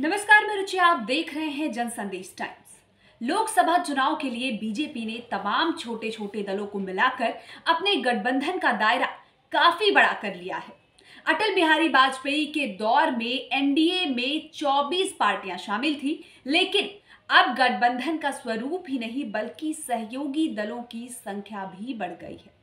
नमस्कार, मैं रुचि। आप देख रहे हैं जन संदेश टाइम्स। लोकसभा चुनाव के लिए बीजेपी ने तमाम छोटे छोटे दलों को मिलाकर अपने गठबंधन का दायरा काफी बड़ा कर लिया है। अटल बिहारी वाजपेयी के दौर में एनडीए में 24 पार्टियां शामिल थी, लेकिन अब गठबंधन का स्वरूप ही नहीं बल्कि सहयोगी दलों की संख्या भी बढ़ गई है।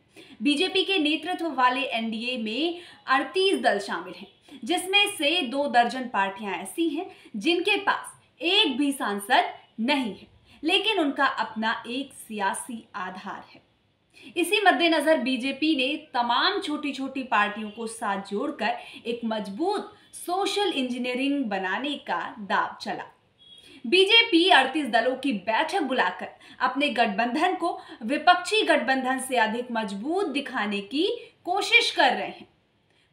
बीजेपी के नेतृत्व वाले एनडीए में 38 दल शामिल हैं, जिसमें से 2 दर्जन पार्टियां ऐसी हैं जिनके पास एक भी सांसद नहीं है, लेकिन उनका अपना एक सियासी आधार है। इसी मद्देनजर बीजेपी ने तमाम छोटी छोटी पार्टियों को साथ जोड़कर एक मजबूत सोशल इंजीनियरिंग बनाने का दांव चला। बीजेपी 38 दलों की बैठक बुलाकर अपने गठबंधन को विपक्षी गठबंधन से अधिक मजबूत दिखाने की कोशिश कर रहे हैं।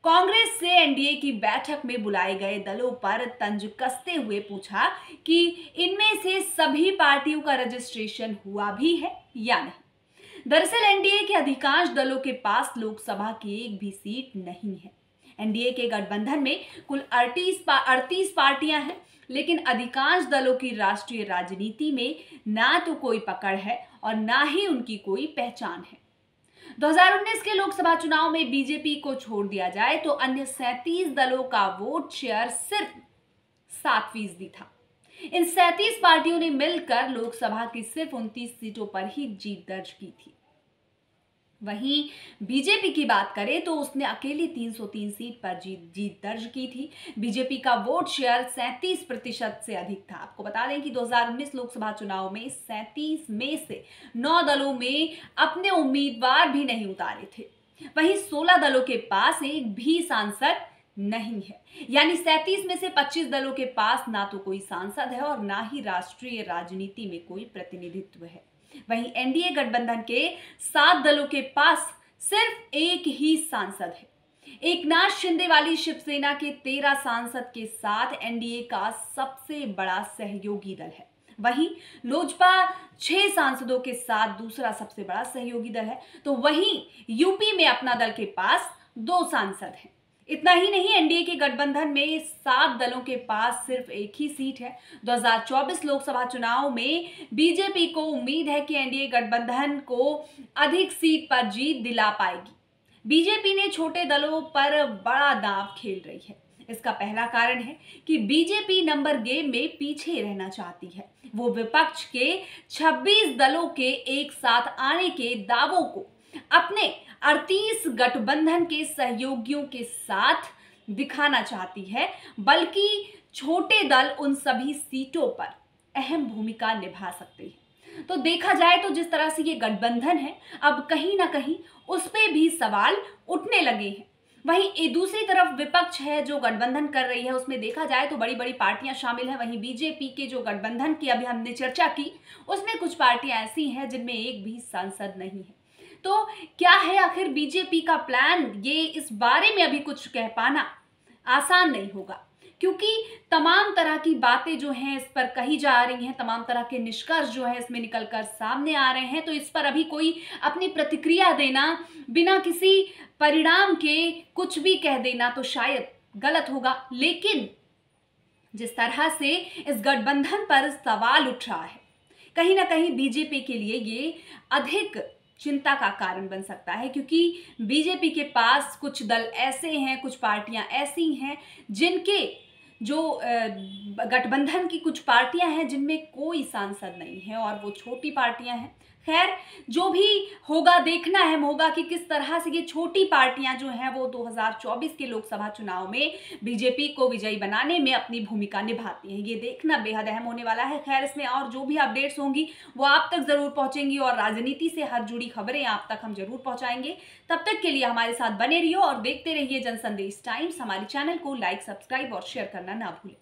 कांग्रेस से एनडीए की बैठक में बुलाए गए दलों पर तंज कसते हुए पूछा कि इनमें से सभी पार्टियों का रजिस्ट्रेशन हुआ भी है या नहीं। दरअसल एनडीए के अधिकांश दलों के पास लोकसभा की एक भी सीट नहीं है। एनडीए के गठबंधन में कुल 38 पार्टियां हैं, लेकिन अधिकांश दलों की राष्ट्रीय राजनीति में ना तो कोई पकड़ है और ना ही उनकी कोई पहचान है। 2019 के लोकसभा चुनाव में बीजेपी को छोड़ दिया जाए तो अन्य 37 दलों का वोट शेयर सिर्फ 7% था। इन 37 पार्टियों ने मिलकर लोकसभा की सिर्फ 29 सीटों पर ही जीत दर्ज की थी। वहीं बीजेपी की बात करें तो उसने अकेली 303 सीट पर जीत दर्ज की थी। बीजेपी का वोट शेयर 37% से अधिक था। आपको बता दें कि 2019 लोकसभा चुनाव में 37 में से 9 दलों में अपने उम्मीदवार भी नहीं उतारे थे। वहीं 16 दलों के पास एक भी सांसद नहीं है, यानी 37 में से 25 दलों के पास ना तो कोई सांसद है और ना ही राष्ट्रीय राजनीति में कोई प्रतिनिधित्व है। वहीं एनडीए गठबंधन के 7 दलों के पास सिर्फ एक ही सांसद है। एकनाथ शिंदे वाली शिवसेना के 13 सांसद के साथ एनडीए का सबसे बड़ा सहयोगी दल है। वहीं लोजपा 6 सांसदों के साथ दूसरा सबसे बड़ा सहयोगी दल है। तो वहीं यूपी में अपना दल के पास 2 सांसद हैं। इतना ही नहीं, एनडीए के गठबंधन में 7 दलों के पास सिर्फ एक ही सीट है। 2024 लोकसभा चुनाव में बीजेपी को उम्मीद है कि एनडीए गठबंधन को अधिक सीट पर जीत दिला पाएगी। बीजेपी ने छोटे दलों पर बड़ा दांव खेल रही है। इसका पहला कारण है कि बीजेपी नंबर गेम में पीछे रहना चाहती है। वो विपक्ष के 26 दलों के एक साथ आने के दावों को अपने 38 गठबंधन के सहयोगियों के साथ दिखाना चाहती है, बल्कि छोटे दल उन सभी सीटों पर अहम भूमिका निभा सकते हैं। तो देखा जाए तो जिस तरह से ये गठबंधन है, अब कहीं ना कहीं उस पे भी सवाल उठने लगे हैं। वहीं दूसरी तरफ विपक्ष है जो गठबंधन कर रही है, उसमें देखा जाए तो बड़ी बड़ी पार्टियां शामिल हैं। वहीं बीजेपी के जो गठबंधन की अभी हमने चर्चा की, उसमें कुछ पार्टियां ऐसी हैं जिनमें एक भी सांसद नहीं है। तो क्या है आखिर बीजेपी का प्लान, ये इस बारे में अभी कुछ कह पाना आसान नहीं होगा, क्योंकि तमाम तरह की बातें जो हैं इस पर कही जा रही हैं, तमाम तरह के निष्कर्ष जो है इसमें निकलकर सामने आ रहे हैं। तो इस पर अभी कोई अपनी प्रतिक्रिया देना, बिना किसी परिणाम के कुछ भी कह देना तो शायद गलत होगा। लेकिन जिस तरह से इस गठबंधन पर सवाल उठ रहा है, कहीं ना कहीं बीजेपी के लिए ये अधिक चिंता का कारण बन सकता है, क्योंकि बीजेपी के पास कुछ दल ऐसे हैं, कुछ पार्टियां ऐसी हैं जिनके जो गठबंधन की कुछ पार्टियां हैं जिनमें कोई सांसद नहीं है और वो छोटी पार्टियां हैं। खैर, जो भी होगा देखना अहम होगा कि किस तरह से ये छोटी पार्टियां जो हैं वो 2024 के लोकसभा चुनाव में बीजेपी को विजयी बनाने में अपनी भूमिका निभाती हैं। ये देखना बेहद अहम होने वाला है। खैर, इसमें और जो भी अपडेट्स होंगी वो आप तक जरूर पहुंचेंगी और राजनीति से हर जुड़ी खबरें आप तक हम जरूर पहुंचाएंगे। तब तक के लिए हमारे साथ बने रहिए और देखते रहिए जन संदेश टाइम्स। हमारे चैनल को लाइक, सब्सक्राइब और शेयर करना ना भूलें।